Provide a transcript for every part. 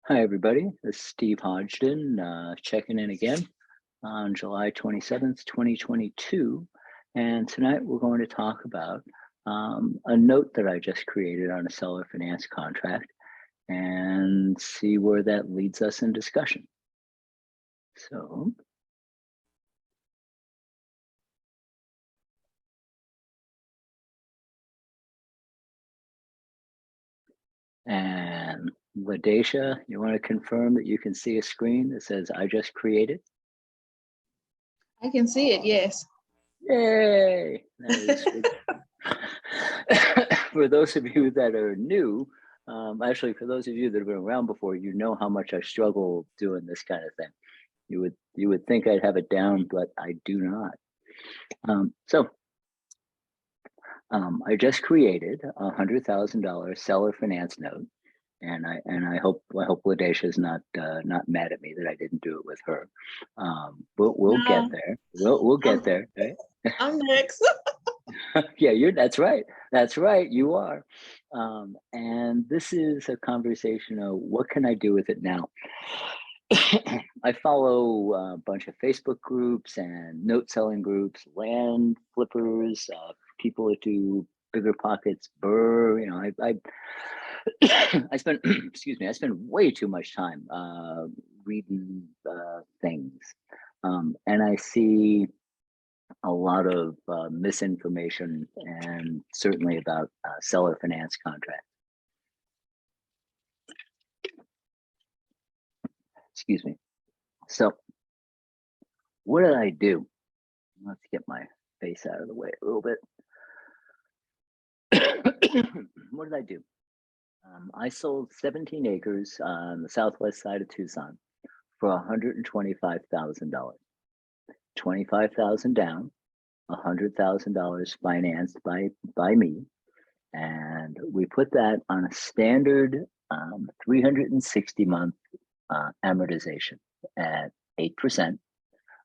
Hi, everybody. This is Steve Hodgson checking in again on July 27th, 2022. And tonight we're going to talk about a note that I just created on a seller finance contract and see where that leads us in discussion. So, and Ladesha, you want to confirm that you can see a screen that says I just created? I can see it, yes. Yay! For those of you that are new, actually, for those of you that have been around before, you know how much I struggle doing this kind of thing. You would think I'd have it down, but I do not. I just created a $100,000 seller finance note, and I hope Ladesha is not mad at me that I didn't do it with her. But we'll get there. We'll get there. Right? I'm next. Yeah, that's right. That's right. You are. And this is a conversation of what can I do with it now? I follow a bunch of Facebook groups and note selling groups, land flippers, people that do bigger pockets, burr. You know, I spend excuse me, I spend way too much time reading things, and I see a lot of misinformation, and certainly about seller finance contracts. Excuse me. So what did I do? Let's get my face out of the way a little bit. What did I do? I sold 17 acres on the southwest side of Tucson for $125,000. 25,000 down, $100,000 financed by me, and we put that on a standard 360-month amortization at 8%.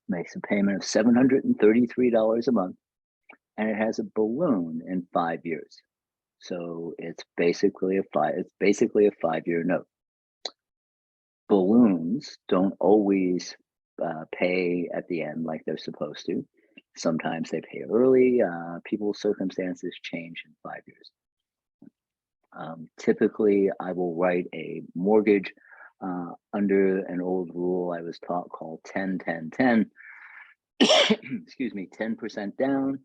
Makes a payment of $733 a month, and it has a balloon in 5 years. So it's basically a 5-year note. Balloons don't always pay at the end like they're supposed to. Sometimes they pay early. People's circumstances change in 5 years. Typically, I will write a mortgage under an old rule I was taught called 10-10-10. Excuse me, 10% down,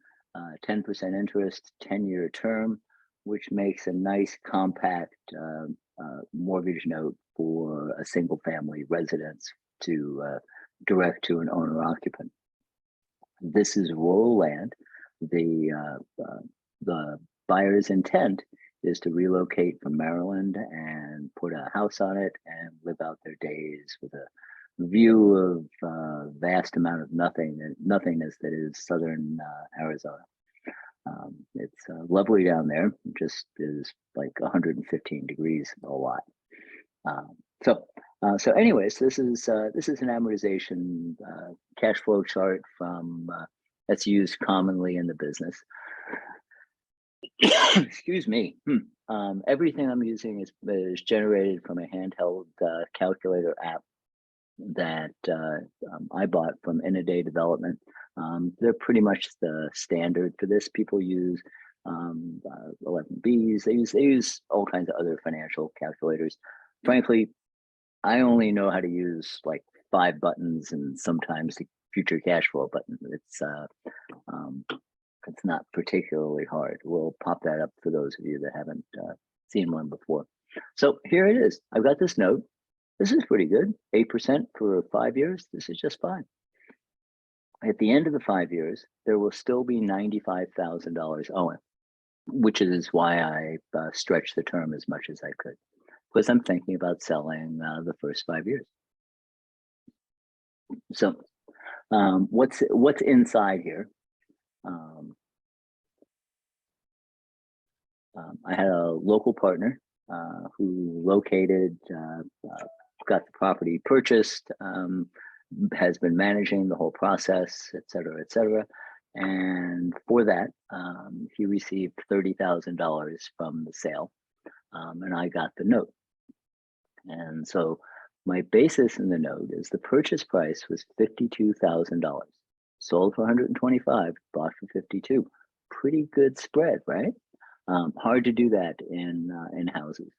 10% interest, 10-year term, which makes a nice compact mortgage note for a single family residence to direct to an owner occupant. This is rural land. The buyer's intent is to relocate from Maryland and put a house on it and live out their days with a view of vast amount of nothingness that is southern Arizona. It's lovely down there. It just is like 115 degrees a lot. So anyways, this is an amortization cash flow chart from that's used commonly in the business. Excuse me. Everything I'm using is generated from a handheld calculator app that I bought from In-A-Day Development. They're pretty much the standard for this. People use 11Bs. They use all kinds of other financial calculators. Frankly, I only know how to use like 5 buttons and sometimes the future cash flow button. It's not particularly hard. We'll pop that up for those of you that haven't seen one before. So here it is. I've got this note. This is pretty good. 8% for 5 years. This is just fine. At the end of the 5 years, there will still be $95,000 owing, which is why I stretched the term as much as I could, because I'm thinking about selling the first 5 years. So what's inside here? I had a local partner who located, got the property purchased, has been managing the whole process, et cetera, and for that, he received $30,000 from the sale, and I got the note. And so my basis in the note is the purchase price was $52,000. Sold for 125, bought for 52. Pretty good spread, right? Hard to do that in houses.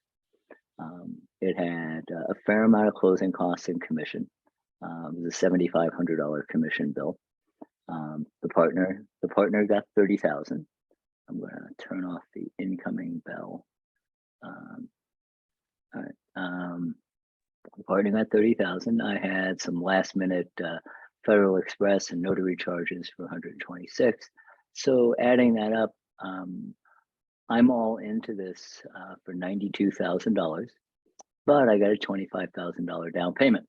It had a fair amount of closing costs and commission. It was a $7,500 commission bill. The partner got 30,000. I'm going to turn off the incoming bell. All right. The partner got 30,000. I had some last minute Federal Express and notary charges for 126. So adding that up, I'm all into this for $92,000, but I got a $25,000 down payment.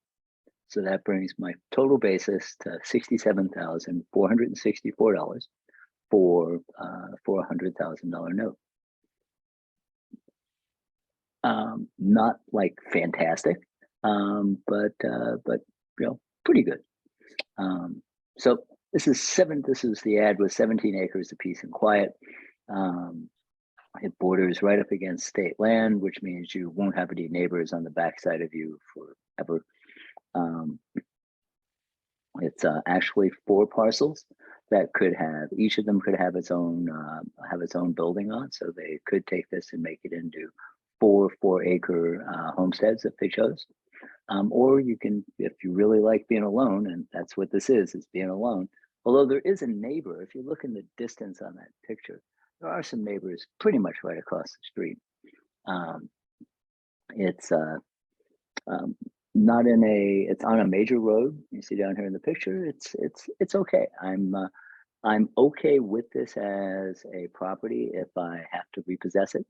So that brings my total basis to $67,464 for a $100,000 note. Not like fantastic, but pretty good. So this is the ad with 17 acres of peace and quiet. It borders right up against state land, which means you won't have any neighbors on the backside of you forever. It's actually 4 parcels that each of them could have its own building on. So they could take this and make it into 4 4-acre homesteads if they chose. Or you can, if you really like being alone, and that's what this is being alone. Although there is a neighbor, if you look in the distance on that picture, there are some neighbors pretty much right across the street. It's not in it's on a major road. You see down here in the picture, it's okay. I'm okay with this as a property if I have to repossess it.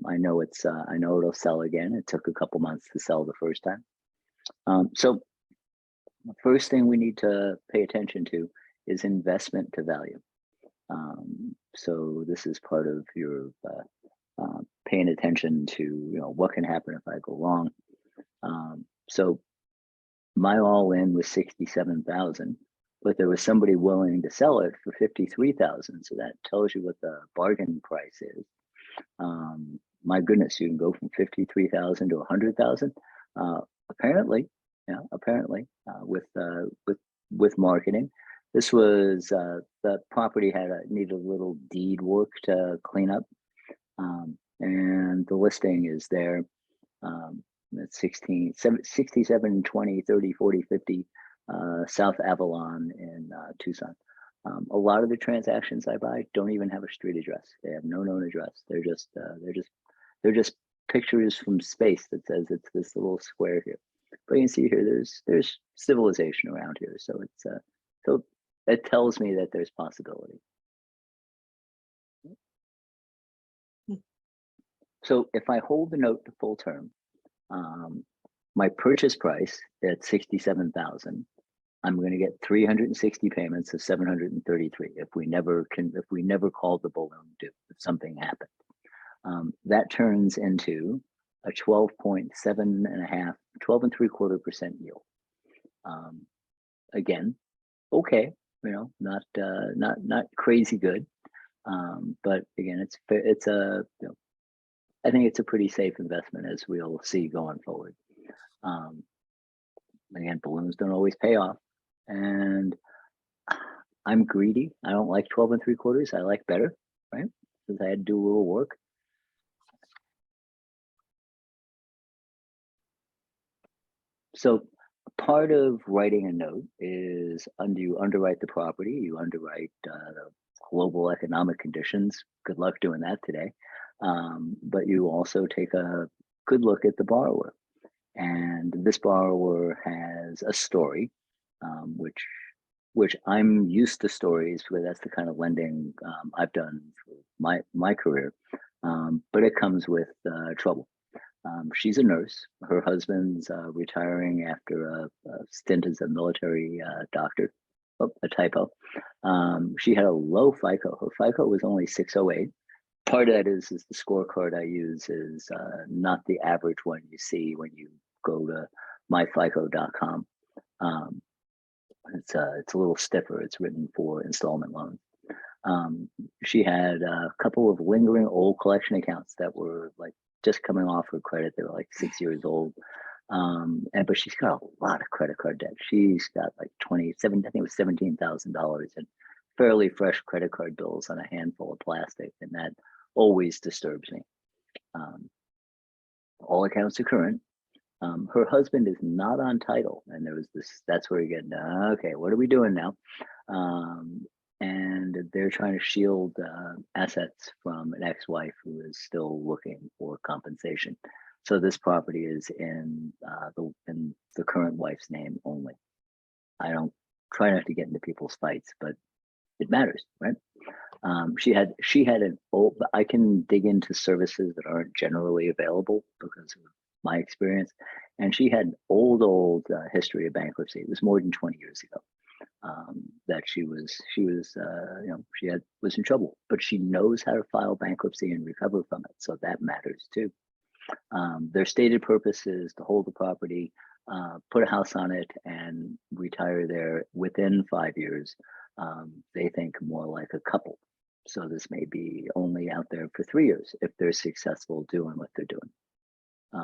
I know it'll sell again. It took a couple months to sell the first time. So the first thing we need to pay attention to is investment to value. So this is part of your paying attention to what can happen if I go wrong. So my all-in was 67,000, but there was somebody willing to sell it for 53,000. So that tells you what the bargain price is. My goodness, you can go from 53,000 to 100,000. Apparently, with marketing. This was the property needed a little deed work to clean up, and the listing is there. That's 67 20 30 40 50 South Avalon in Tucson. A lot of the transactions I buy don't even have a street address. They have no known address. They're just pictures from space that says it's this little square here. But you can see here there's civilization around here, so it tells me that there's possibility. So if I hold the note to full term, my purchase price at 67,000, I'm going to get 360 payments of 733 if we never called the balloon due, if something happened. That turns into a 12.75% yield. Again, okay, not crazy good, but again, I think it's a pretty safe investment, as we'll see going forward. Again, balloons don't always pay off, and I'm greedy. I don't like 12 3/4. I like better, right? Because I had to do a little work. So part of writing a note is you underwrite the property, you underwrite the global economic conditions. Good luck doing that today. But you also take a good look at the borrower. And this borrower has a story, which I'm used to stories, because that's the kind of lending I've done for my career. But it comes with trouble. She's a nurse. Her husband's retiring after a stint as a military doctor. Oh, a typo. She had a low FICO. Her FICO was only 608. Part of that is the scorecard I use is not the average one you see when you go to myfico.com. It's a little stiffer. It's written for installment loans. She had a couple of lingering old collection accounts that were like just coming off her credit. They were like 6 years old. But she's got a lot of credit card debt. She's got like 27, I think it was $17,000 in fairly fresh credit card bills on a handful of plastic. And that always disturbs me. All accounts are current. Her husband is not on title. And there was this, that's where you get, okay, what are we doing now? And they're trying to shield assets from an ex-wife who is still looking for compensation. So this property is in the current wife's name only. I don't try not to get into people's fights, but it matters, right? She had an old, I can dig into services that aren't generally available because of my experience. And she had old history of bankruptcy. It was more than 20 years ago that she was in trouble, but she knows how to file bankruptcy and recover from it. So that matters too. Their stated purpose is to hold the property, put a house on it, and retire there within 5 years. They think more like a couple. So this may be only out there for 3 years if they're successful doing what they're doing.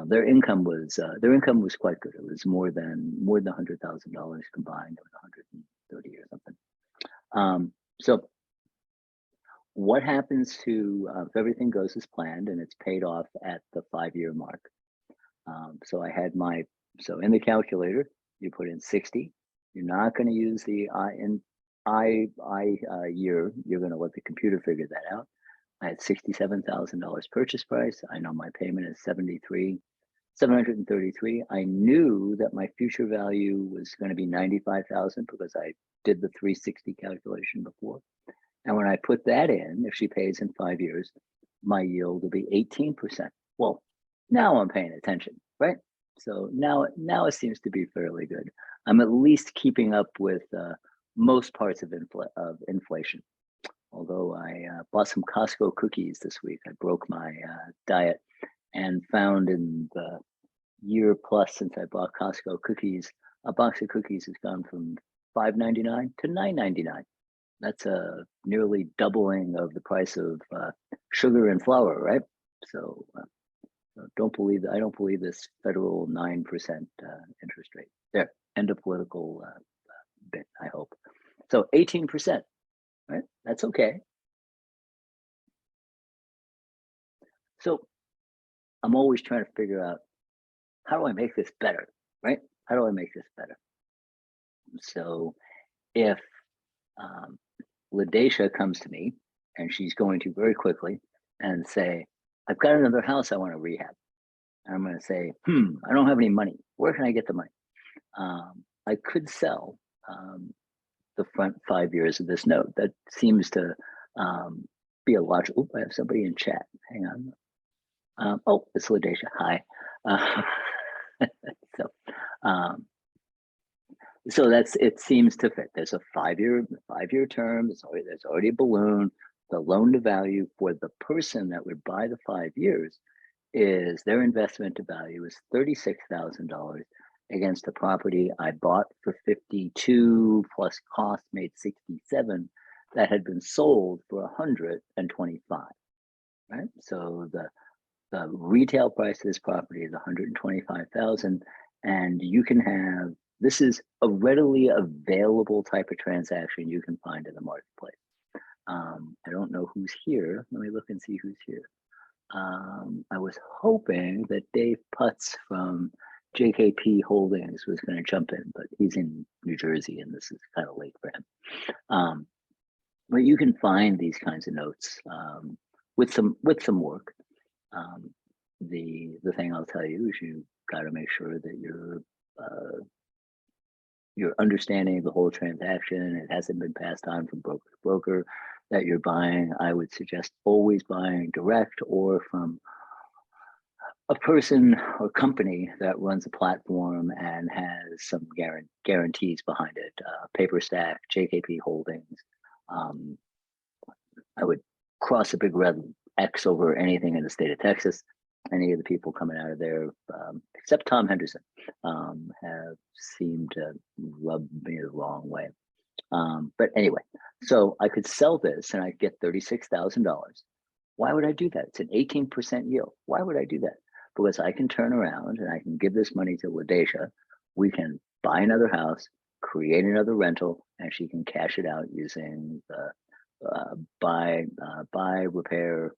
Their income was quite good. It was more than $100,000 combined. It was 130 or something. So what happens to if everything goes as planned and it's paid off at the 5-year mark? So I had so in the calculator, you put in 60. You're not going to use the year. You're going to let the computer figure that out. I had $67,000 purchase price. I know my payment is $733. I knew that my future value was going to be $95,000 because I did the 360 calculation before. And when I put that in, if she pays in 5 years, my yield will be 18%. Well, now I'm paying attention, right? So now it seems to be fairly good. I'm at least keeping up with most parts of inflation. Although I bought some Costco cookies this week. I broke my diet and found in the year plus since I bought Costco cookies, a box of cookies has gone from $5.99 to $9.99. That's a nearly doubling of the price of sugar and flour, right? So I don't believe this federal 9% interest rate. There, end of political bit, I hope. So 18%, right? That's okay. So I'm always trying to figure out, how do I make this better, right? How do I make this better? So if LaDacia comes to me and she's going to very quickly and say, I've got another house I want to rehab. And I'm going to say, I don't have any money. Where can I get the money? I could sell the front 5 years of this note. That seems to be a logical. I have somebody in chat. Hang on. Oh, it's LaDacia. Hi. So it seems to fit. There's a 5-year term. There's already a balloon. The loan to value for the person that would buy the 5 years is their investment to value is $36,000 against a property I bought for 52 plus cost made 67 that had been sold for 125. Right. So the retail price of this property is 125,000, and you can have, this is a readily available type of transaction you can find in the marketplace. I don't know who's here. Let me look and see who's here. I was hoping that Dave Putz from JKP Holdings was going to jump in, but he's in New Jersey and this is kind of late for him. But you can find these kinds of notes with some work. The thing I'll tell you is you got to make sure that you're understanding the whole transaction. It hasn't been passed on from broker to broker. That you're buying, I would suggest always buying direct or from a person or company that runs a platform and has some guarantees behind it. PaperStack, JKP Holdings. I would cross a big red X over anything in the state of Texas. Any of the people coming out of there, except Tom Henderson, have seemed to rub me the wrong way. But anyway, so I could sell this and I'd get $36,000. Why would I do that? It's an 18% yield. Why would I do that? Because I can turn around and I can give this money to LaDacia. We can buy another house, create another rental, and she can cash it out using the buy, repair,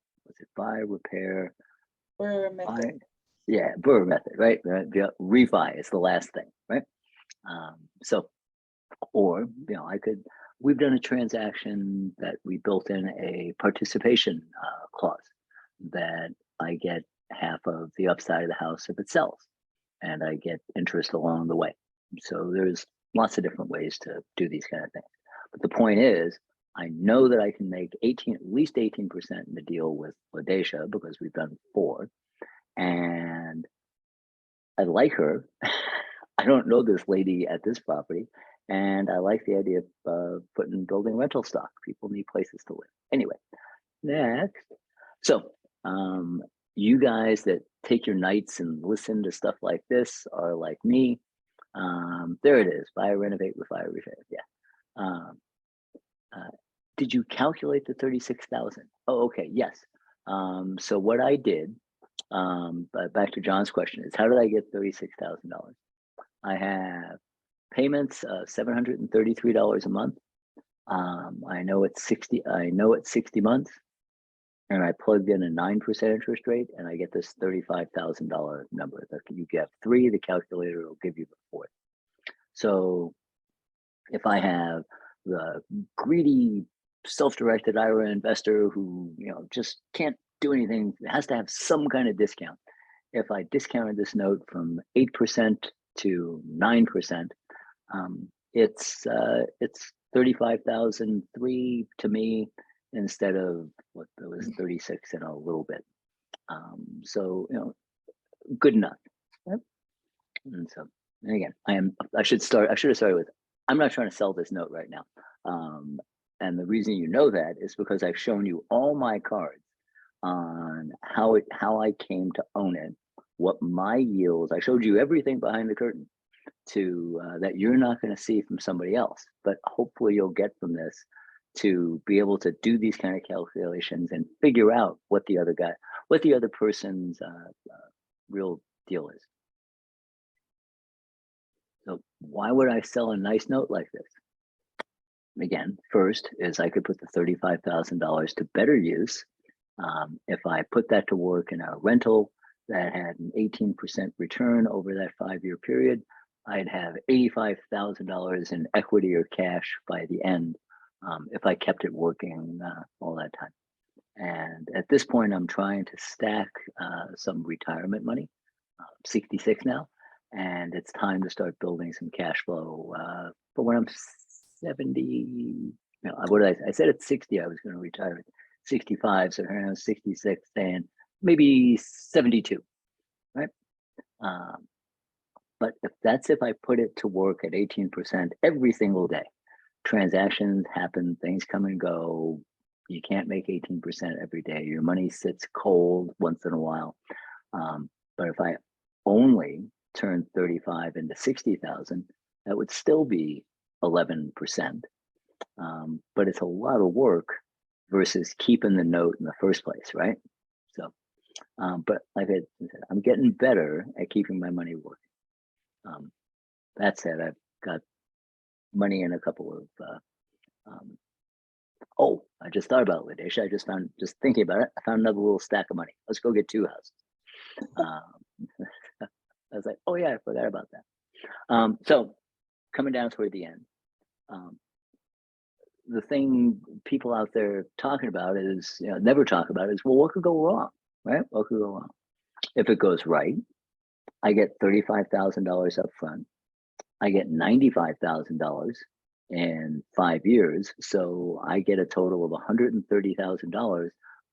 Burr method. buy, yeah, Burr method, right? The refi is the last thing, right? So, or, we've done a transaction that we built in a participation clause that I get half of the upside of the house if it sells, and I get interest along the way. So there's lots of different ways to do these kind of things. But the point is, I know that I can make at least 18% in the deal with LaDacia because we've done 4, and I like her. I don't know this lady at this property, and I like the idea of building rental stock. People need places to live. Anyway, next. So, you guys that take your nights and listen to stuff like this are like me. There it is. Buy, renovate, refi, repair. Yeah. Did you calculate the 36,000? Oh, okay. Yes. So what I did, but back to John's question, is how did I get $36,000? I have payments of $733 a month. I know it's 60 months, and I plugged in a 9% interest rate, and I get this $35,000 number. You get 3, the calculator will give you the 4th. So if I have the greedy, self-directed IRA investor who just can't do anything, has to have some kind of discount. If I discounted this note from 8% to 9%, it's 35,003 to me instead of what there was 36 and a little bit. So good enough. Right? And so, and again, I should have started with, I'm not trying to sell this note right now. And the reason you know that is because I've shown you all my cards on how I came to own it, what my yields. I showed you everything behind the curtain to that you're not going to see from somebody else, but hopefully you'll get from this to be able to do these kind of calculations and figure out what the other person's real deal is. So why would I sell a nice note like this? Again, first is I could put the $35,000 to better use. If I put that to work in a rental that had an 18% return over that 5-year period, I'd have $85,000 in equity or cash by the end if I kept it working all that time. And at this point, I'm trying to stack some retirement money. 66 now, and it's time to start building some cash flow. But when I'm 70, I said at 60 I was going to retire at 65, so here I'm 66, and maybe 72, right? But if I put it to work at 18% every single day, transactions happen, things come and go. You can't make 18% every day. Your money sits cold once in a while. But if I only turn 35 into 60,000, that would still be 11%. But it's a lot of work versus keeping the note in the first place, right? So, but like I said, I'm getting better at keeping my money working. That said, I've got money in a couple of, I just thought about LaDacia. Just thinking about it, I found another little stack of money. Let's go get 2 houses. I was like, oh yeah, I forgot about that. So coming down toward the end, the thing people out there talking about is, never talk about is, well, what could go wrong, right? What could go wrong? If it goes right, I get $35,000 up front. I get $95,000 in 5 years. So I get a total of $130,000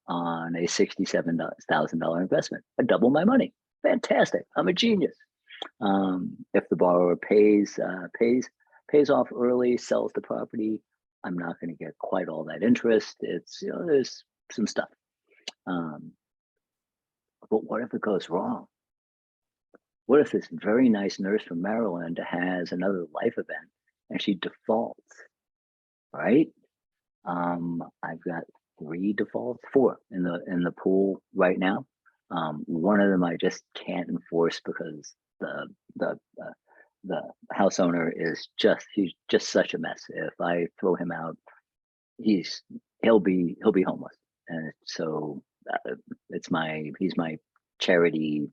on a $67,000 investment. I double my money. Fantastic. I'm a genius. If the borrower pays off early, sells the property, I'm not going to get quite all that interest. It's, there's some stuff. But what if it goes wrong? What if this very nice nurse from Maryland has another life event and she defaults, right? I've got 3 defaults, 4 in the pool right now. One of them I just can't enforce because the house owner is he's just such a mess. If I throw him out, he'll be homeless, and so he's my charity.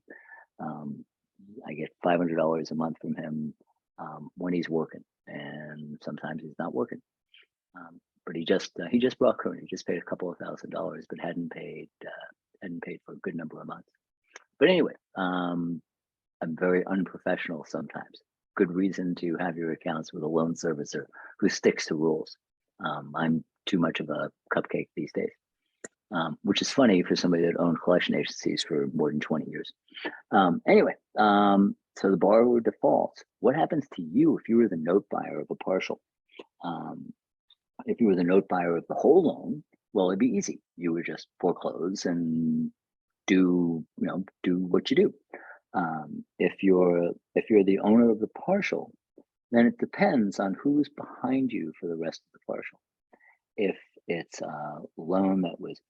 I get $500 a month from him when he's working, and sometimes he's not working. But he just brought current. He just paid a couple of $1,000s, but hadn't paid for a good number of months. But anyway, I'm very unprofessional sometimes. Good reason to have your accounts with a loan servicer who sticks to rules. I'm too much of a cupcake these days, which is funny for somebody that owned collection agencies for more than 20 years. Anyway, so the borrower defaults. What happens to you if you were the note buyer of a partial? If you were the note buyer of the whole loan, well, it'd be easy. You would just foreclose and do what you do. If you're the owner of the partial, then it depends on who's behind you for the rest of the partial. If it's a loan that was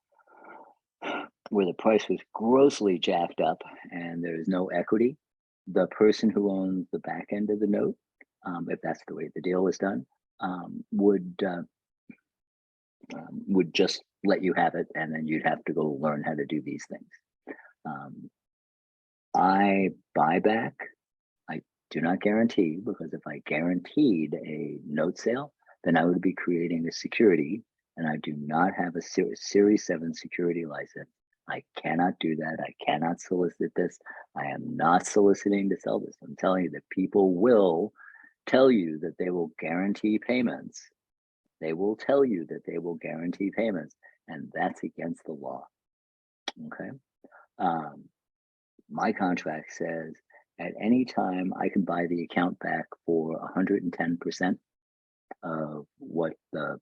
where the price was grossly jacked up and there's no equity, the person who owns the back end of the note, if that's the way the deal was done, would just let you have it, and then you'd have to go learn how to do these things. I buy back. I do not guarantee, because if I guaranteed a note sale, then I would be creating a security, and I do not have a Series 7 security license. I cannot do that. I cannot solicit this. I am not soliciting to sell this. I'm telling you that people will tell you that they will guarantee payments. They will tell you that they will guarantee payments, and that's against the law. Okay. My contract says at any time I can buy the account back for 110% of where the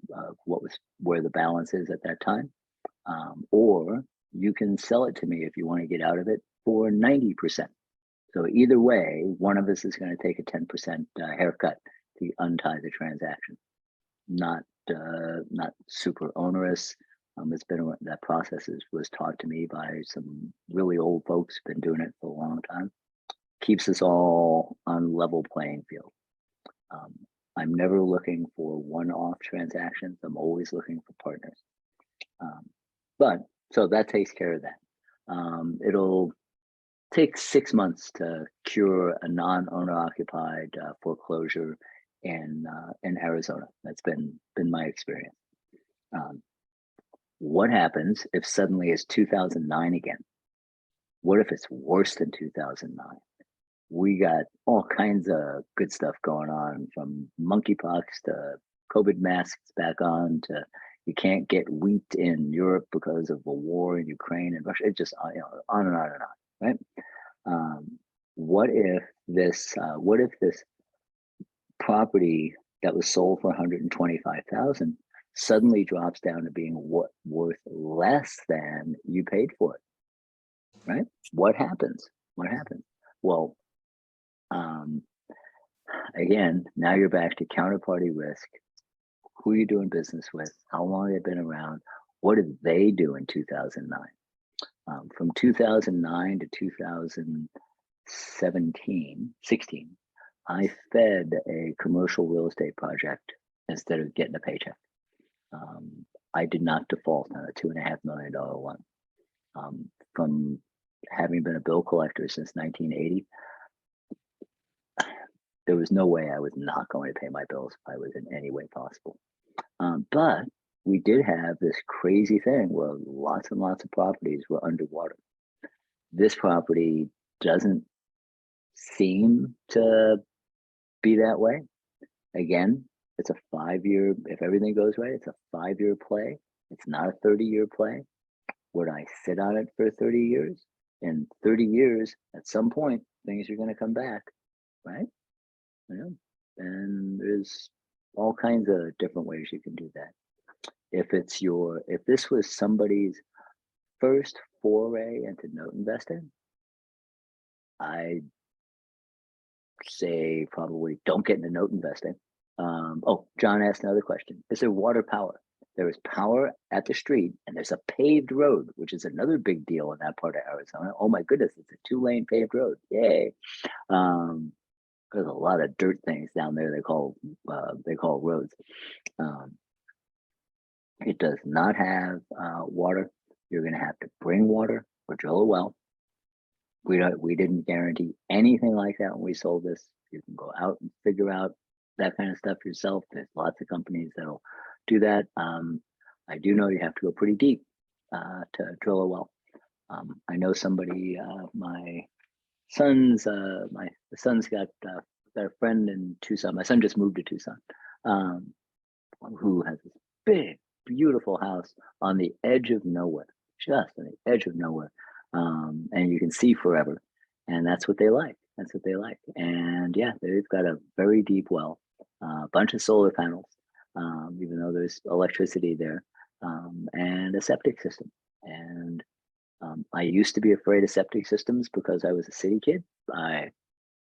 balance is at that time, or you can sell it to me if you want to get out of it for 90%. So either way, one of us is going to take a 10% haircut to untie the transaction. Not super onerous. It's been that process was taught to me by some really old folks, been doing it for a long time. Keeps us all on level playing field. I'm never looking for one-off transactions. I'm always looking for partners. So that takes care of that. It'll take 6 months to cure a non-owner occupied foreclosure in Arizona. That's been my experience. What happens if suddenly it's 2009 again? What if it's worse than 2009? We got all kinds of good stuff going on, from monkeypox to COVID masks back on to you can't get wheat in Europe because of the war in Ukraine and Russia. It just on and on and on, right? What if this property that was sold for 125,000 suddenly drops down to being worth less than you paid for it, right? What happens? Well, again, now you're back to counterparty risk. Who are you doing business with? How long have they been around? What did they do in 2009? From 2009 to 2016, I fed a commercial real estate project instead of getting a paycheck. I did not default on a $2.5 million one. From having been a bill collector since 1980, there was no way I was not going to pay my bills if I was in any way possible. But we did have this crazy thing where lots and lots of properties were underwater. This property doesn't seem to be that way. Again, it's a 5-year, if everything goes right, it's a 5-year play. It's not a 30-year play. Would I sit on it for 30 years? In 30 years, at some point, things are going to come back, right? And there's all kinds of different ways you can do that. If this was somebody's first foray into note investing, I'd say probably don't get into note investing. John asked another question. Is there water power? there is power at the street, and there's a paved road, which is another big deal in that part of Arizona. Oh my goodness, it's a 2-lane paved road. Yay. There's a lot of dirt things down there they call roads. It does not have water. You're going to have to bring water or drill a well. We didn't guarantee anything like that when we sold this. You can go out and figure out that kind of stuff yourself. There's lots of companies that'll do that. I do know you have to go pretty deep to drill a well. I know somebody, my son's got a friend in Tucson. My son just moved to Tucson, who has this big, beautiful house on the edge of nowhere, just on the edge of nowhere. And you can see forever. And that's what they like. That's what they like. And yeah, they've got a very deep well, a bunch of solar panels, even though there's electricity there, and a septic system. And I used to be afraid of septic systems because I was a city kid.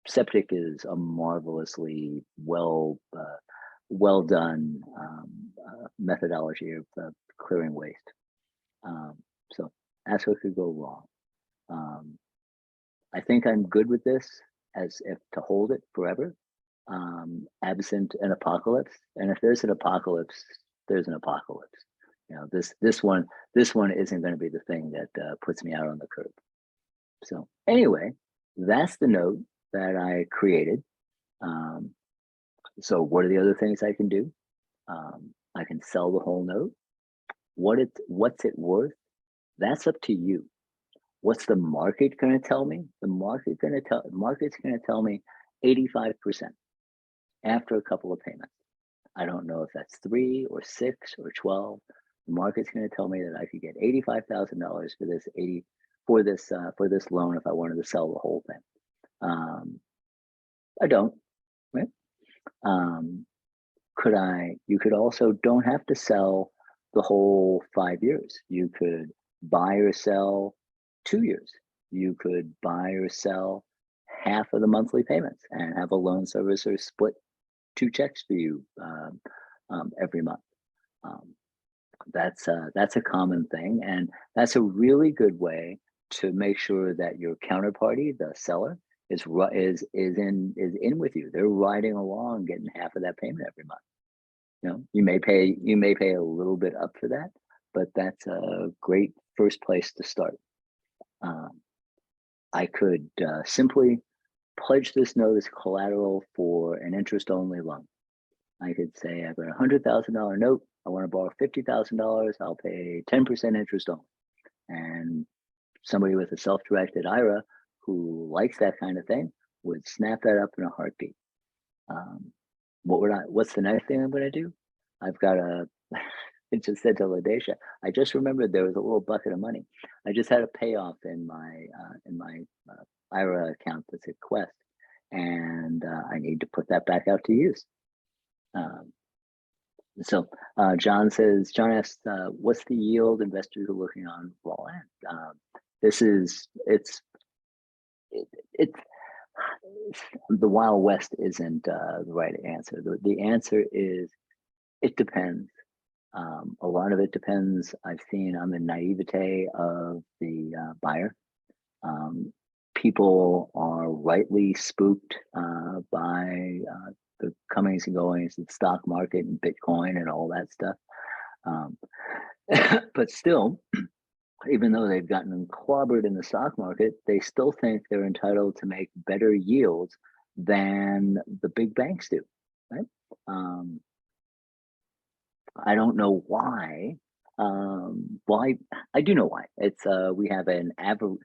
Septic is a marvelously well done methodology of clearing waste. So that's what could go wrong. I think I'm good with this as if to hold it forever, absent an apocalypse. And if there's an apocalypse, there's an apocalypse. You know, this one isn't going to be the thing that puts me out on the curb. So anyway, that's the note that I created. So what are the other things I can do? I can sell the whole note. What's it worth? That's up to you. What's the market going to tell me? The market's going to tell me 85% after a couple of payments. I don't know if that's 3 or 6 or 12. The market's going to tell me that I could get $85,000 for this loan if I wanted to sell the whole thing. I don't, right? You could also don't have to sell the whole 5 years. You could buy or sell 2 years. You could buy or sell half of the monthly payments and have a loan servicer split 2 checks for you every month. That's a common thing, and that's a really good way to make sure that your counterparty, the seller, is in with you. They're riding along, getting half of that payment every month. You know, you may pay a little bit up for that, but that's a great first place to start. I could simply pledge this note as collateral for an interest-only loan. I could say I've got a $100,000 note. I want to borrow $50,000. I'll pay 10% interest only. And somebody with a self-directed IRA who likes that kind of thing would snap that up in a heartbeat. What's the next thing I'm going to do? I've got it just said to LaDacia, I just remembered there was a little bucket of money. I just had a payoff in my IRA account that's at Quest, and I need to put that back out to use. So John asks, what's the yield investors are looking on raw land? It's the Wild West isn't the right answer. The answer is, it depends. A lot of it depends, I've seen, on the naivete of the buyer. People are rightly spooked by the comings and goings of the stock market and Bitcoin and all that stuff. But still, even though they've gotten clobbered in the stock market, they still think they're entitled to make better yields than the big banks do, right? I don't know why. Well, I do know why. It's we have an average.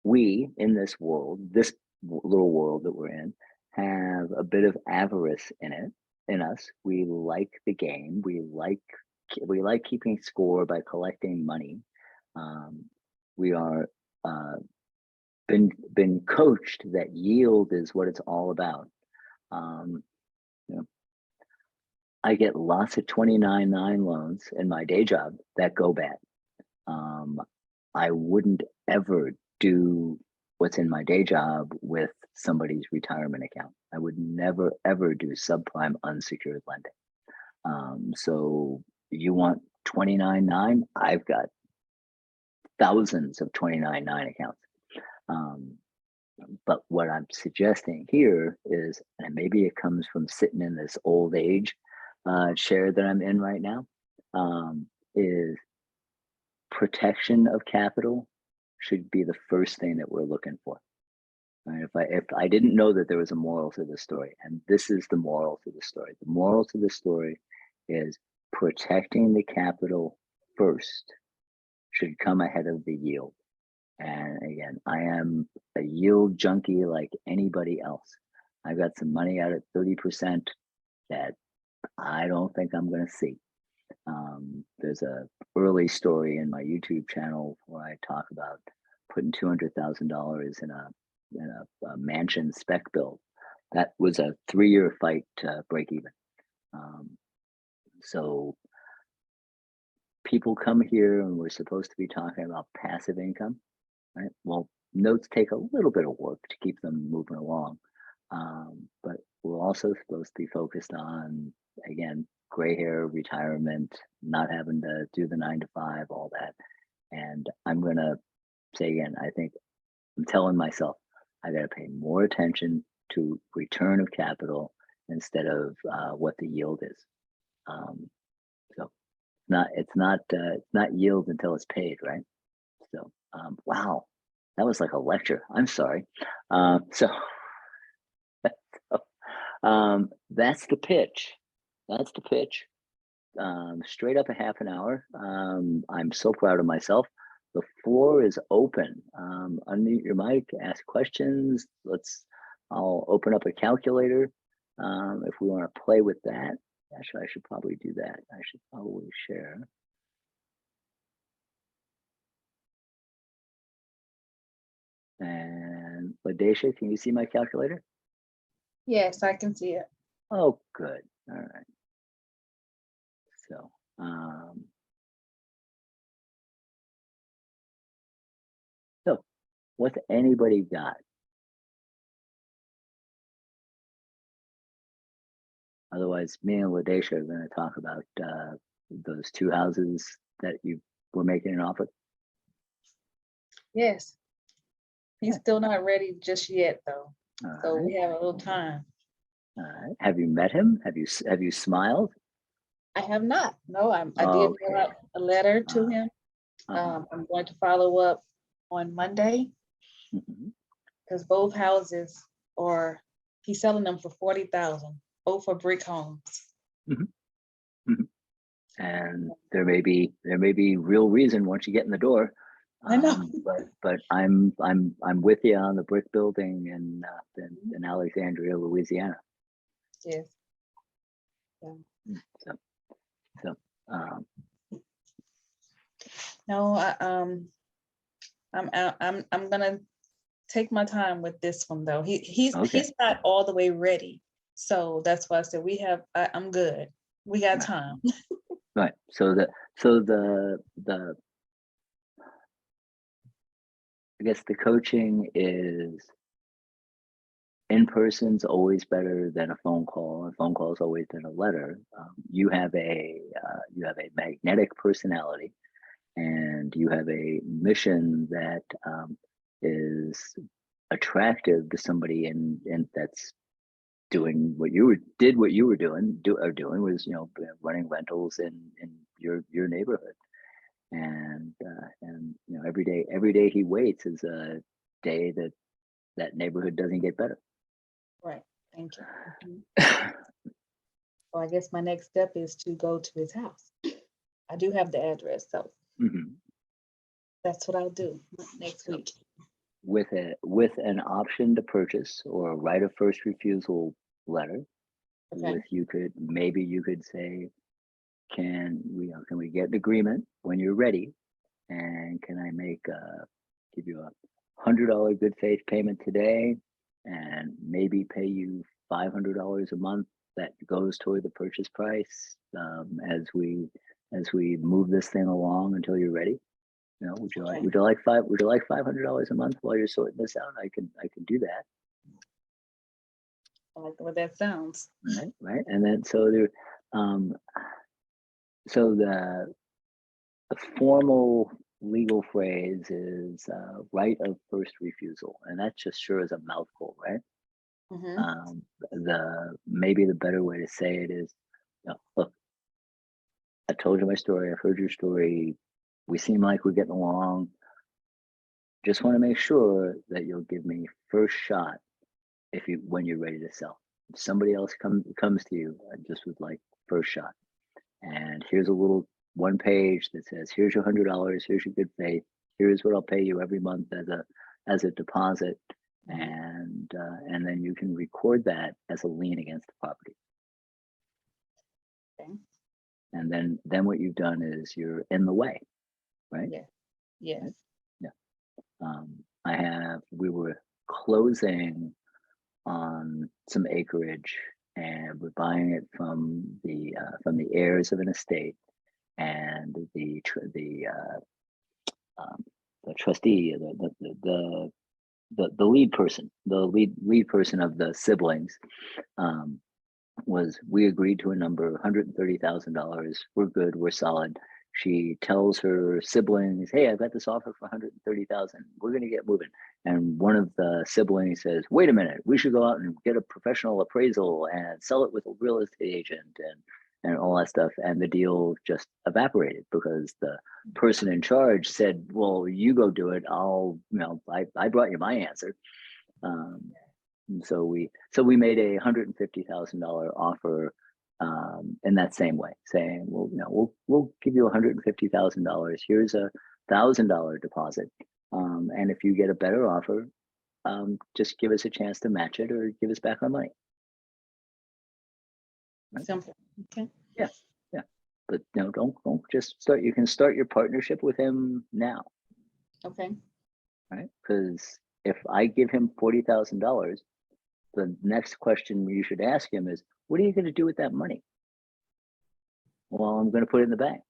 We in this world, this little world that we're in, have a bit of avarice in us. We like the game. We like keeping score by collecting money. We are been coached that yield is what it's all about. You know, I get lots of 29.9 loans in my day job that go bad. I wouldn't ever do what's in my day job with somebody's retirement account. I would never, ever do subprime unsecured lending. So you want 29.9? I've got thousands of 29.9 accounts. But what I'm suggesting here is, and maybe it comes from sitting in this old age chair that I'm in right now, is protection of capital should be the first thing that we're looking for. Right? If I didn't know that there was a moral to the story, and this is the moral to the story. The moral to the story is protecting the capital first should come ahead of the yield. And again, I am a yield junkie like anybody else. I've got some money out at 30% that I don't think I'm going to see. There's a early story in my YouTube channel where I talk about putting $200,000 in a mansion spec build. That was a 3-year fight to break even. So people come here and we're supposed to be talking about passive income, right? Well, notes take a little bit of work to keep them moving along. But we're also supposed to be focused on, again, gray hair, retirement, not having to do the 9 to 5, all that. And I'm going to say again, I think I'm telling myself I got to pay more attention to return of capital instead of what the yield is. So it's not yield until it's paid, right? So wow, that was like a lecture. I'm sorry. So that's the pitch. That's the pitch. Straight up a half an hour. I'm so proud of myself. The floor is open. Unmute your mic, ask questions. I'll open up a calculator if we want to play with that. Actually, I should probably do that. I should probably share. And Ladesha, can you see my calculator? Yes, I can see it. Oh, good. All right. So what's anybody got? Otherwise, me and Ladesha are going to talk about those 2 houses that you were making an offer. Yes. He's still not ready just yet, though. All So right. we have a little time. All right. Have you met him? Have you smiled? I have not. No, I did Okay. mail out a letter to him. I'm going to follow up on Monday because both houses he's selling them for 40,000, both for brick homes. And there may be real reason once you get in the door. I know. But I'm with you on the brick building in Alexandria, Louisiana. Yes. Yeah. So no, I'm gonna take my time with this one though. He's not all the way ready. So that's why I said I'm good. We got time. Right. So the I guess the coaching is in person's always better than a phone call. A phone call is always than a letter. You have a magnetic personality, and you have a mission that is attractive to somebody in that's doing what you were doing was running rentals in your neighborhood, and every day he waits is a day that neighborhood doesn't get better. Right. Thank you. Well, I guess my next step is to go to his house. I do have the address, so that's what I'll do next week. With an option to purchase or a right of first refusal letter, you could say, can we get an agreement when you're ready, and can I give you a $100 good faith payment today, and maybe pay you $500 a month that goes toward the purchase price as we move this thing along until you're ready. Would you like $500 a month while you're sorting this out? I can do that. I like the way that sounds. Right. And then so there, So the formal legal phrase is right of first refusal, and that just sure is a mouthful, right? Maybe the better way to say it is, look, I told you my story. I've heard your story. We seem like we're getting along. Just want to make sure that you'll give me first shot when you're ready to sell. If somebody else comes to you, I just would like first shot. And here's a little one page that says, here's your $100, here's your good faith, here's what I'll pay you every month as a deposit, and then you can record that as a lien against the property. Okay. And then what you've done is you're in the way, right? Yeah. Yes. Yeah. We were closing on some acreage, and we're buying it from the heirs of an estate, and the trustee, the lead person, of the siblings, we agreed to a number, $130,000. We're good, we're solid. She tells her siblings, hey, I've got this offer for $130,000. We're going to get moving. And one of the siblings says, wait a minute, we should go out and get a professional appraisal and sell it with a real estate agent and all that stuff. And the deal just evaporated because the person in charge said, well, you go do it. I brought you my answer. So we made a $150,000 offer in that same way, saying, well, we'll give you $150,000. Here's $1,000 deposit, and if you get a better offer, just give us a chance to match it or give us back our money. Right? Simple. Okay. Yeah, yeah. But don't just start. You can start your partnership with him now. Okay. Right? Because if I give him $40,000. The next question you should ask him is, what are you going to do with that money? Well, I'm going to put it in the bank.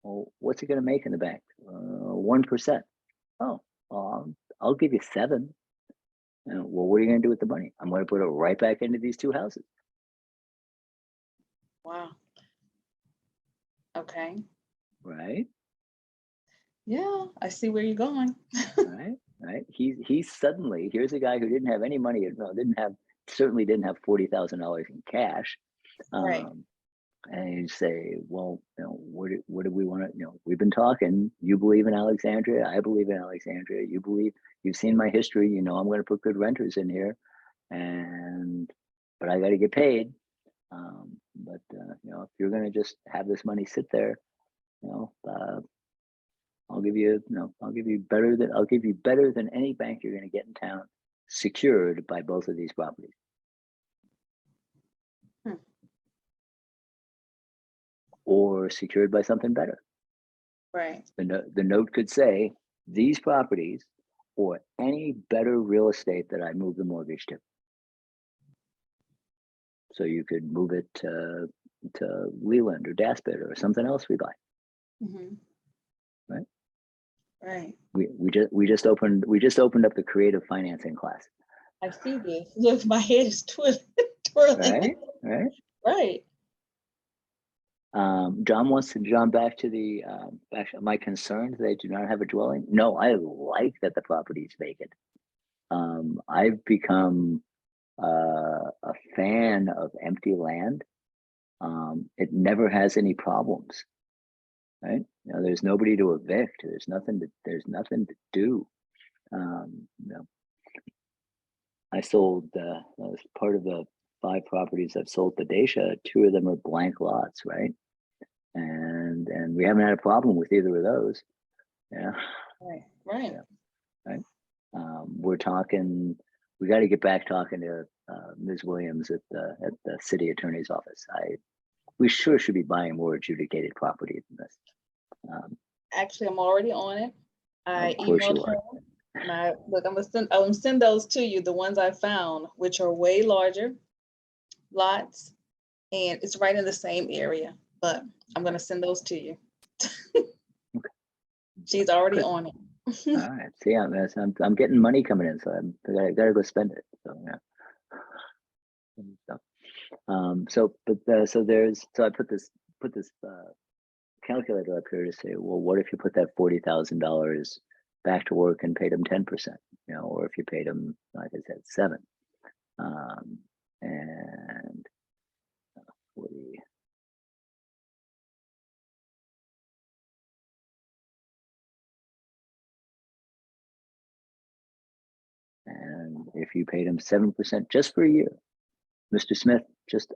Well, what's it going to make in the bank? 1%. Oh, I'll give you 7. Well, what are you going to do with the money? I'm going to put it right back into these 2 houses. Wow. Okay. Right. Yeah, I see where you're going. Right. He's suddenly, here's a guy who didn't have any money, certainly didn't have $40,000 in cash. Right. And you say, well, what do we want to, we've been talking, you believe in Alexandria, I believe in Alexandria, you've seen my history, I'm going to put good renters in here, but I got to get paid. But if you're going to just have this money sit there, I'll give you better than any bank you're going to get in town, secured by both of these properties. Or secured by something better. Right. The note could say, these properties or any better real estate that I move the mortgage to. So you could move it to Leland or Daspit or something else we buy. Right. Right. We just opened up the creative financing class. I see this. Look, my head is twirling. Right. John wants to jump back to my concern that I do not have a dwelling. No, I like that the property is vacant. I've become a fan of empty land. It never has any problems, right? There's nobody to evict. There's nothing to do. I sold as part of the 5 properties I've sold to Dacia. 2 of them are blank lots, right? And we haven't had a problem with either of those. Yeah. Right. We're talking. We got to get back talking to Ms. Williams at the city attorney's office. We sure should be buying more adjudicated property than this. Actually, I'm already on it. I emailed her. Look, I'm gonna send those to you. The ones I found, which are way larger lots, and it's right in the same area. But I'm gonna send those to you. Okay. She's already on it. All right. See, I'm getting money coming in, so I gotta go spend it. So yeah. So I put this put this calculator up here to say, well, what if you put that $40,000 back to work and paid them 10%, you know, or if you paid them, like I said, 7, and 40. And if you paid them 7% just for a year, Mr. Smith,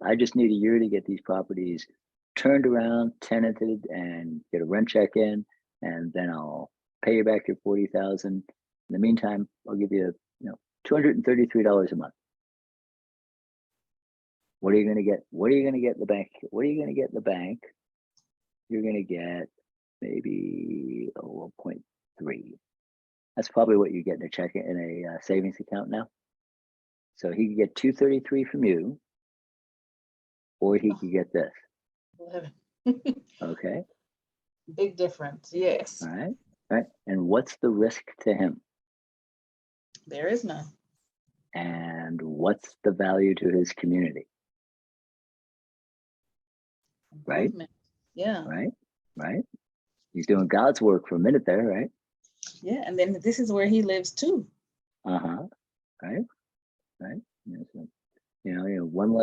I just need a year to get these properties turned around, tenanted, and get a rent check in, and then I'll pay you back your 40,000. In the meantime, I'll give you, you know, $233 a month. What are you going to get? What are you going to get in the bank? What are you going to get in the bank? You're going to get maybe 1.3. That's probably what you get in a check in a savings account now. So he could get 233 from you, or he could get this. 11. Okay. Big difference. Yes. All right. Right. And what's the risk to him? There is none. And what's the value to his community? Right. Improvement. Yeah. Right. Right. He's doing God's work for a minute there, right? Yeah. And then this is where he lives too. Uh-huh. Right. Right. Yeah, so, you know, one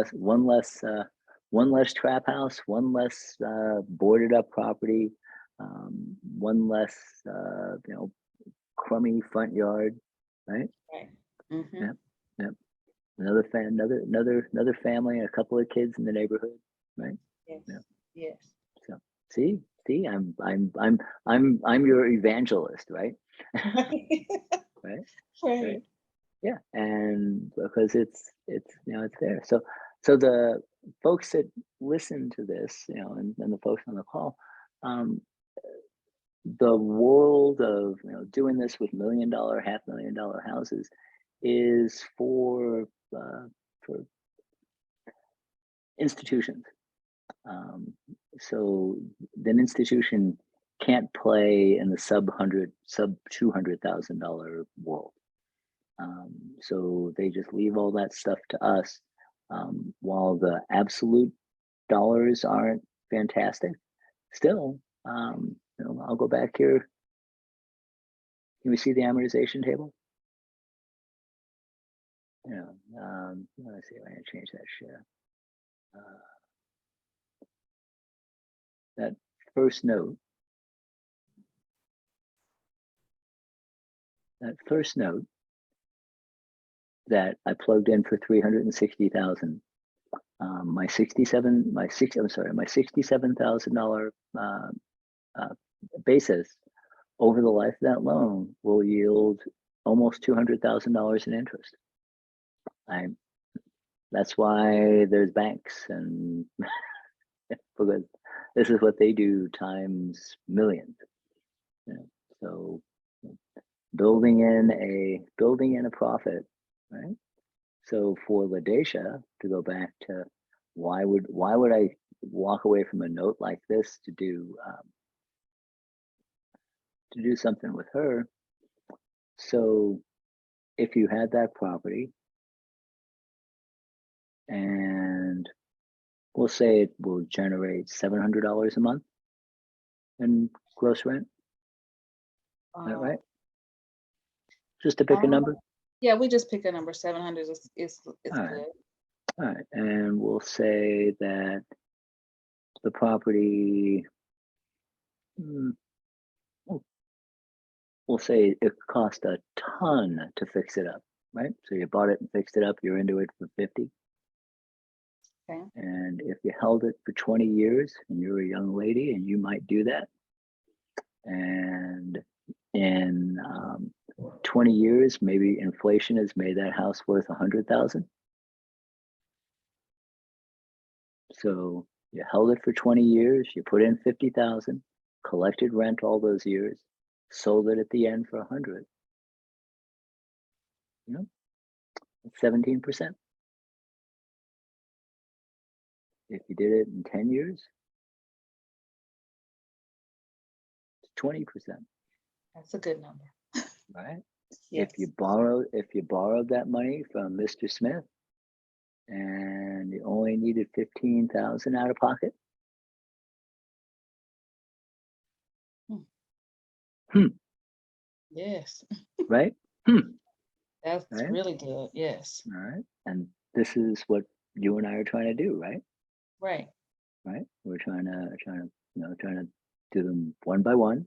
less trap house, one less boarded up property, one less you know, crummy front yard, right? Right. Mm-hmm. Yeah. Yep. Another family, a couple of kids in the neighborhood, right? Yes. Yeah. Yes. So see, I'm your evangelist, right? Right. Right. Yeah, and because it's you know, it's there. So the folks that listen to this, you know, and the folks on the call, the world of, you know, doing this with $1 million, $500,000 houses is for institutions. So an institution can't play in the sub $200,000 world. So they just leave all that stuff to us. While the absolute dollars aren't fantastic, still, you know, I'll go back here. Can we see the amortization table? Yeah. Let's see if I can change that share. That first note. That I plugged in for 360,000. My $67,000 basis over the life of that loan will yield almost $200,000 in interest. That's why there's banks, and because this is what they do times millions. You know, so building in a profit, right? So for LaDacia, to go back to why would I walk away from a note like this to do something with her? So if you had that property, and we'll say it will generate $700 a month in gross rent, is that right? Just to pick a number. Yeah, we just pick a number. 700 is All good. right. All right, and we'll say that the property, we'll say it cost a ton to fix it up, right? So you bought it and fixed it up, you're into it for 50. Okay. And if you held it for 20 years and you're a young lady and you might do that, and in 20 years, maybe inflation has made that house worth 100,000. So you held it for 20 years, you put in 50,000, collected rent all those years, sold it at the end for 100. You know, 17%. If you did it in 10 years, it's 20%. That's a good number. Right? Yes. If you borrowed that money from Mr. Smith and you only needed 15,000 out of pocket, Yes, right? that's Right? really good. Yes, All right. And this is what you and I are trying to do, right? right. Right. We're trying to do them one by one,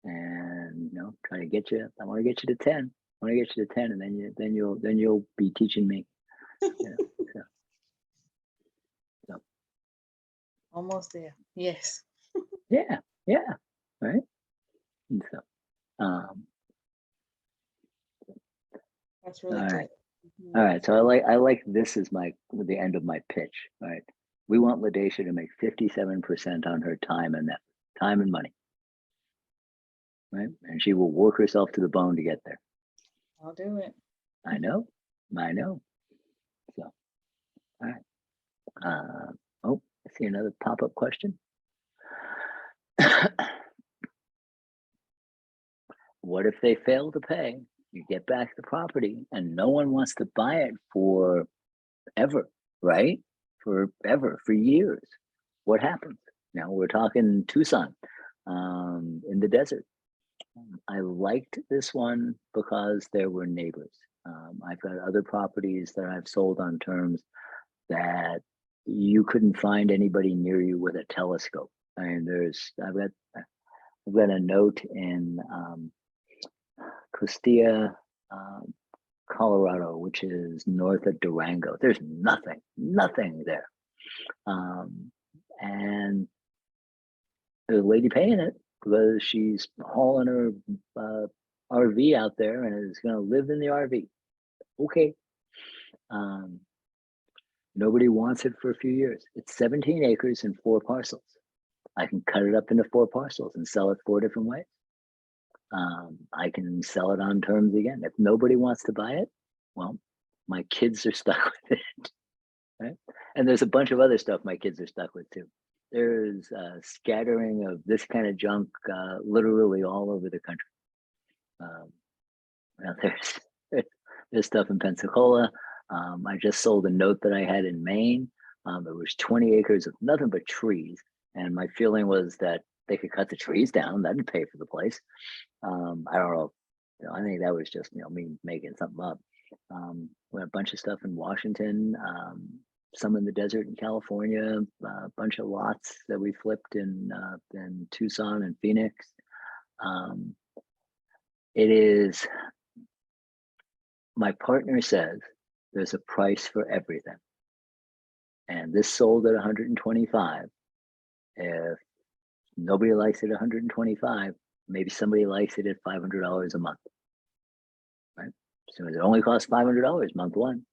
and try to get you. I want to get you to 10. I want to get you to 10, and then you'll be teaching me. You know, so, so Almost there. Yes, yeah, yeah, right. And so, um, that's all really right, good. all Mhm. right. So I like this is the end of my pitch. All right, we want LaDacia to make 57% on her time and effort, time and money, right? And she will work herself to the bone to get there. I'll do it. I know, I know. So, all right. Oh, I see another pop-up question. What if they fail to pay? You get back the property and no one wants to buy it for ever, right? Forever, for years. What happens? Now we're talking Tucson, in the desert. I liked this one because there were neighbors. I've got other properties that I've sold on terms that you couldn't find anybody near you with a telescope. I mean, I've got a note in Costilla, um, Colorado, which is north of Durango. There's nothing there. And there's a lady paying it because she's hauling her RV out there and is going to live in the RV. Okay. Um, Nobody wants it for a few years. It's 17 acres and 4 parcels. I can cut it up into 4 parcels and sell it 4 different ways. I can sell it on terms again. If nobody wants to buy it, well, my kids are stuck with it. Right? And there's a bunch of other stuff my kids are stuck with too. There's a scattering of this kind of junk literally all over the country. Well, there's stuff in Pensacola. I just sold a note that I had in Maine. It was 20 acres of nothing but trees. And my feeling was that they could cut the trees down. That'd pay for the place. I don't know. I think that was just me making something up. We had a bunch of stuff in Washington, some in the desert in California, a bunch of lots that we flipped in Tucson and Phoenix. It is. My partner says there's a price for everything, and this sold at 125. If nobody likes it at 125, maybe somebody likes it at $500 a month. Right? So it only costs $500 month one.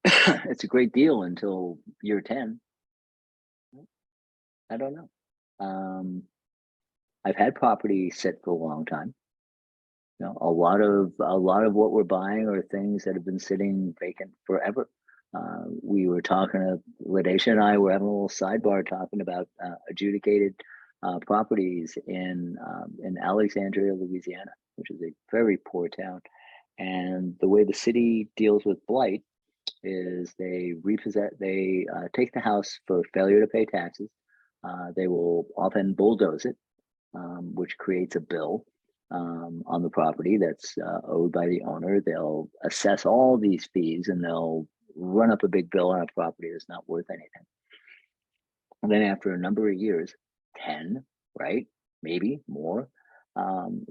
It's a great deal until year 10. I don't know. I've had property sit for a long time. A lot of what we're buying are things that have been sitting vacant forever. We were talking, LaDacia and I were having a little sidebar talking about adjudicated properties in Alexandria, Louisiana, which is a very poor town. And the way the city deals with blight is they take the house for failure to pay taxes. They will often bulldoze it, which creates a bill on the property that's owed by the owner. They'll assess all these fees and they'll run up a big bill on a property that's not worth anything. And then after a number of years, 10, right? Maybe more,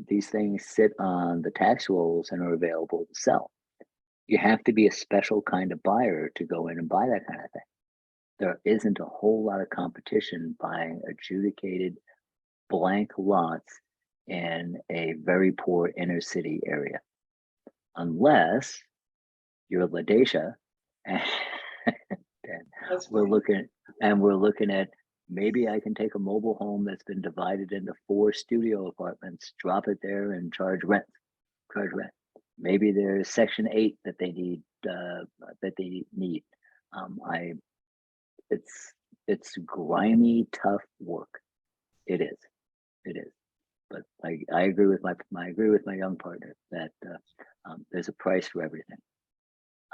these things sit on the tax rolls and are available to sell. You have to be a special kind of buyer to go in and buy that kind of thing. There isn't a whole lot of competition buying adjudicated blank lots in a very poor inner city area, unless you're LaDacia and That's we're right. looking at maybe I can take a mobile home that's been divided into 4 studio apartments, drop it there and charge rent. Maybe there's Section 8 that they need. I it's grimy, tough work. It is. It is. But I agree with my young partner that there's a price for everything.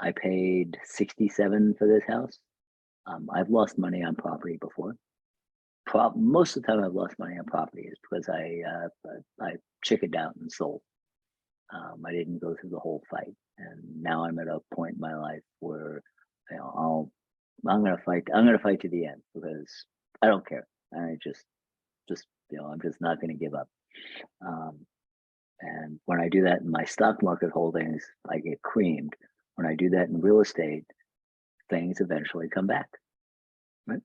I paid 67 for this house. I've lost money on property before. most of the time I've lost money on property is because I chickened out and sold. I didn't go through the whole fight, and now I'm at a point in my life where, you know, I'm gonna fight to the end because I don't care. I just you know, I'm just not gonna give up. And when I do that in my stock market holdings, I get creamed. When I do that in real estate, things eventually come back. Right?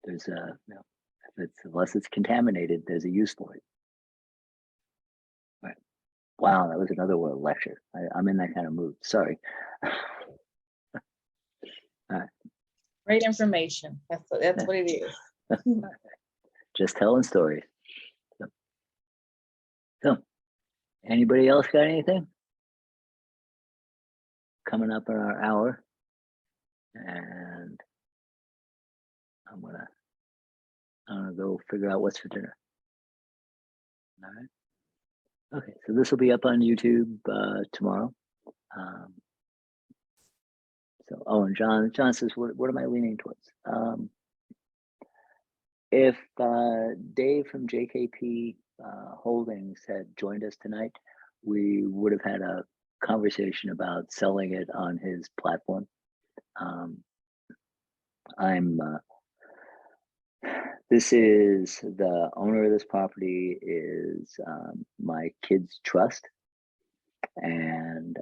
There's a, you know, unless it's contaminated, there's a use for it. Right. Wow, that was another word lecture. I'm in that kind of mood. Sorry. All right. Great information. That's what it is. Just telling stories. So, anybody else got anything? Coming up in our hour, and I'm gonna go figure out what's for dinner. All right. Okay, so this will be up on YouTube tomorrow. So, oh, and John says, what am I leaning towards? If Dave from JKP Holdings had joined us tonight, we would have had a conversation about selling it on his platform. This is the owner of this property is my kid's trust, and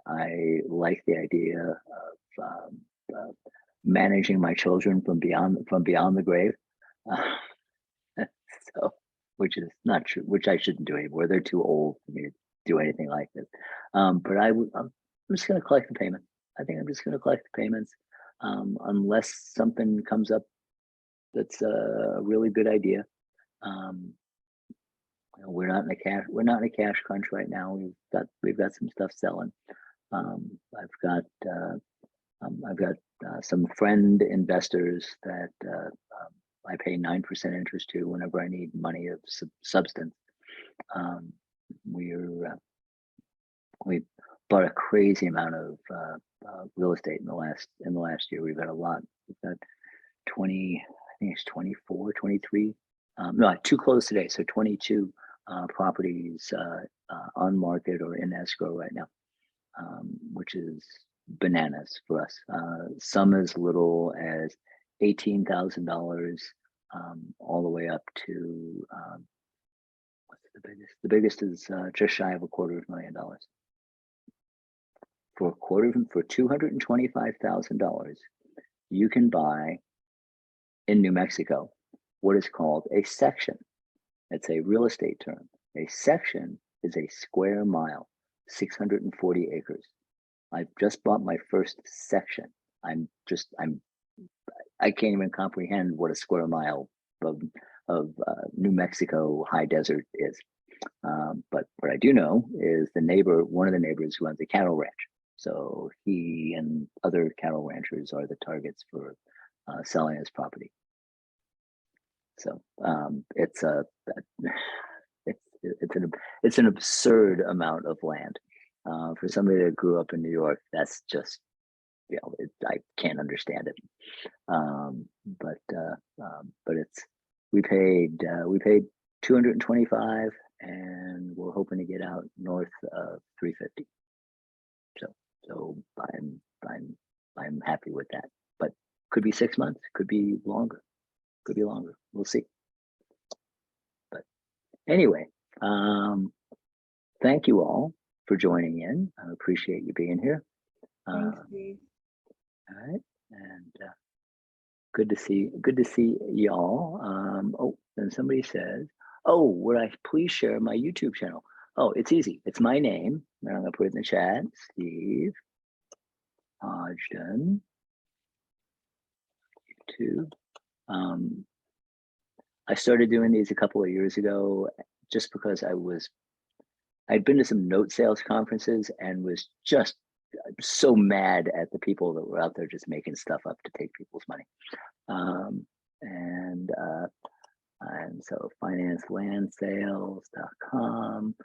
I like the idea of managing my children from beyond the grave. So, which is not true, which I shouldn't do anymore. They're too old for me to do anything like this. But I'm just going to collect the payment. I think I'm just going to collect the payments unless something comes up that's a really good idea. We're not in a cash crunch right now. We've got some stuff selling. I've got some friend investors that I pay 9% interest to whenever I need money of substance. We bought a crazy amount of real estate in the last year. We've got a lot. We've got 20, I think it's 24, 23. No, too close today. So 22 properties on market or in escrow right now, which is bananas for us. Some as little as $18,000, all the way up to what's the biggest? The biggest is just shy of $250,000. For $225,000, you can buy in New Mexico what is called a section. It's a real estate term. A section is a square mile, 640 acres. I've just bought my first section. I can't even comprehend what a square mile of New Mexico high desert is. But what I do know is one of the neighbors who owns a cattle ranch. So he and other cattle ranchers are the targets for selling his property. So it's an absurd amount of land for somebody that grew up in New York. That's just, you know, I can't understand it. But we paid 225, and we're hoping to get out north of 350. So I'm happy with that. But could be 6 months, could be longer. We'll see. But anyway, thank you all for joining in. I appreciate you being here. Thanks, Steve. All right, and good to see y'all. Oh, and somebody says, "Oh, would I please share my YouTube channel?" Oh, it's easy. It's my name, and I'm gonna put it in the chat. Steve Hodgdon, YouTube. I started doing these a couple of years ago just because I'd been to some note sales conferences and was just so mad at the people that were out there just making stuff up to take people's money. And so financelandsales.com.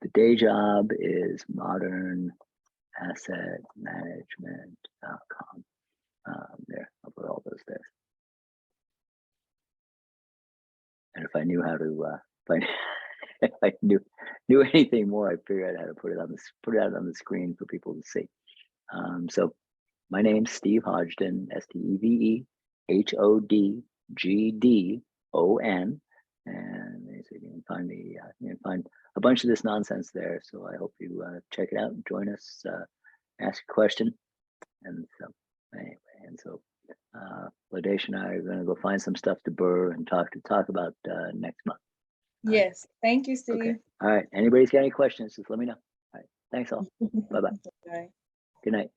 The day job is modernassetmanagement.com. There, I'll put all those there. And if I knew how to, if I knew anything more, I figured out how to put it out on the screen for people to see. So my name's Steve Hodgdon, SteveHodgdon, and so you can find me. You can find a bunch of this nonsense there. So I hope you check it out and join us. Ask a question, and so anyway, Ladesh and I are going to go find some stuff to burr and talk about next month. Yes, thank you, Steve. Okay. All right. Anybody's got any questions? Just let me know. All right. Thanks all. Bye bye. Bye. Good night.